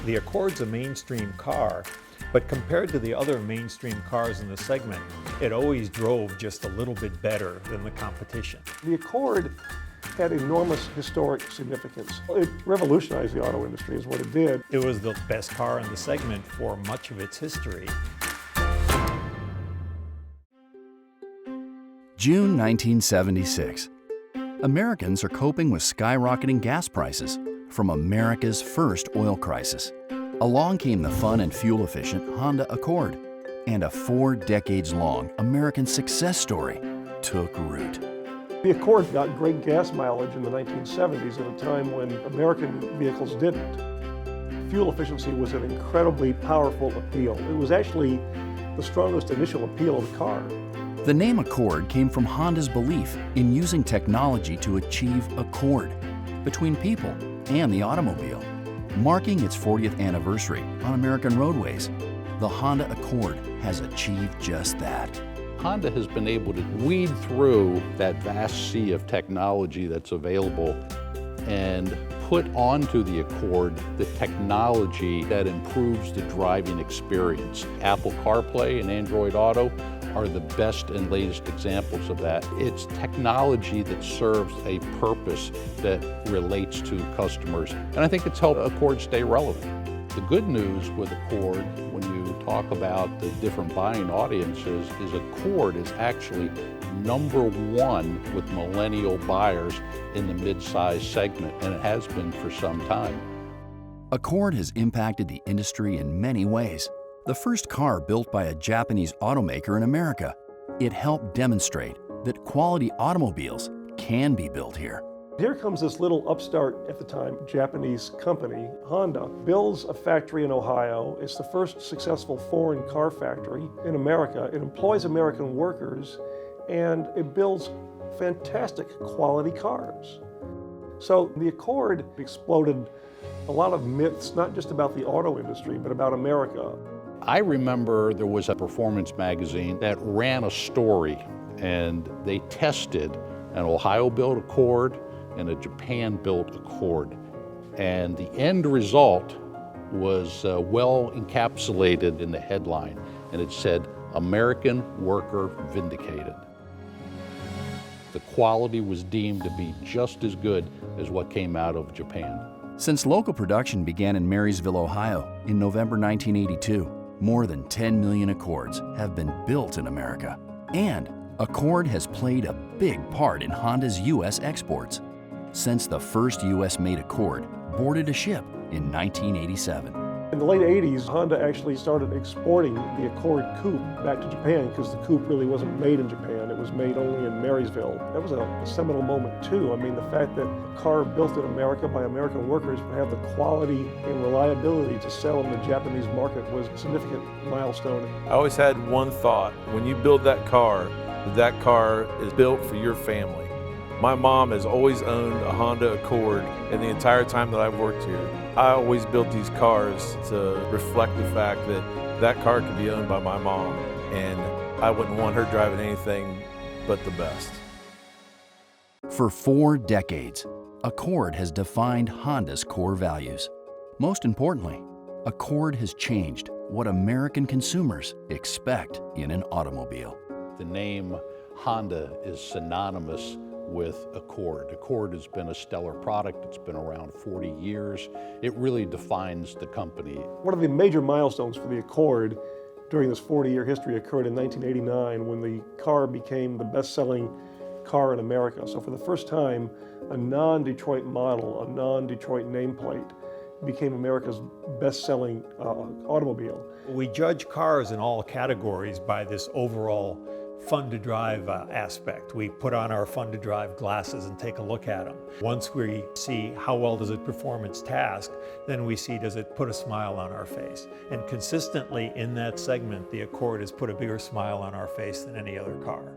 The Accord's a mainstream car, but compared to the other mainstream cars in the segment, it always drove just a little bit better than the competition. The Accord had enormous historic significance. It revolutionized the auto industry is what it did. It was the best car in the segment for much of its history. June 1976. Americans are coping with skyrocketing gas prices from America's first oil crisis. Along came the fun and fuel-efficient Honda Accord, and a 4 decades-long American success story took root. The Accord got great gas mileage in the 1970s at a time when American vehicles didn't. Fuel efficiency was an incredibly powerful appeal. It was actually the strongest initial appeal of the car. The name Accord came from Honda's belief in using technology to achieve accord between people and the automobile. Marking its 40th anniversary on American roadways, the Honda Accord has achieved just that. Honda has been able to weed through that vast sea of technology that's available and put onto the Accord the technology that improves the driving experience. Apple CarPlay and Android Auto are the best and latest examples of that. It's technology that serves a purpose that relates to customers. And I think it's helped Accord stay relevant. The good news with Accord, when you talk about the different buying audiences, is Accord is actually #1 with millennial buyers in the mid-size segment, and it has been for some time. Accord has impacted the industry in many ways. The first car built by a Japanese automaker in America, it helped demonstrate that quality automobiles can be built here. Here comes this little upstart, at the time, Japanese company, Honda, builds a factory in Ohio. It's the first successful foreign car factory in America. It employs American workers, and it builds fantastic quality cars. So the Accord exploded a lot of myths, not just about the auto industry, but about America. I remember there was a performance magazine that ran a story, and they tested an Ohio-built Accord and a Japan-built Accord. And the end result was well encapsulated in the headline, and it said, "American Worker Vindicated." The quality was deemed to be just as good as what came out of Japan. Since local production began in Marysville, Ohio in November 1982, more than 10 million Accords have been built in America. And Accord has played a big part in Honda's U.S. exports, since the first U.S.-made Accord boarded a ship in 1987. In the late 80s, Honda actually started exporting the Accord Coupe back to Japan because the Coupe really wasn't made in Japan. It was made only in Marysville. That was a seminal moment too. I mean, the fact that a car built in America by American workers would have the quality and reliability to sell in the Japanese market was a significant milestone. I always had one thought: when you build that car is built for your family. My mom has always owned a Honda Accord, and the entire time that I've worked here, I always built these cars to reflect the fact that that car could be owned by my mom, and I wouldn't want her driving anything but the best. For 4 decades, Accord has defined Honda's core values. Most importantly, Accord has changed what American consumers expect in an automobile. The name Honda is synonymous with Accord. Accord has been a stellar product. It's been around 40 years. It really defines the company. One of the major milestones for the Accord during this 40-year history occurred in 1989 when the car became the best-selling car in America. So for the first time, a non-Detroit model, a non-Detroit nameplate, became America's best-selling automobile. We judge cars in all categories by this overall fun-to-drive aspect. We put on our fun-to-drive glasses and take a look at them. Once we see how well does it perform its task, then we see does it put a smile on our face. And consistently in that segment, the Accord has put a bigger smile on our face than any other car.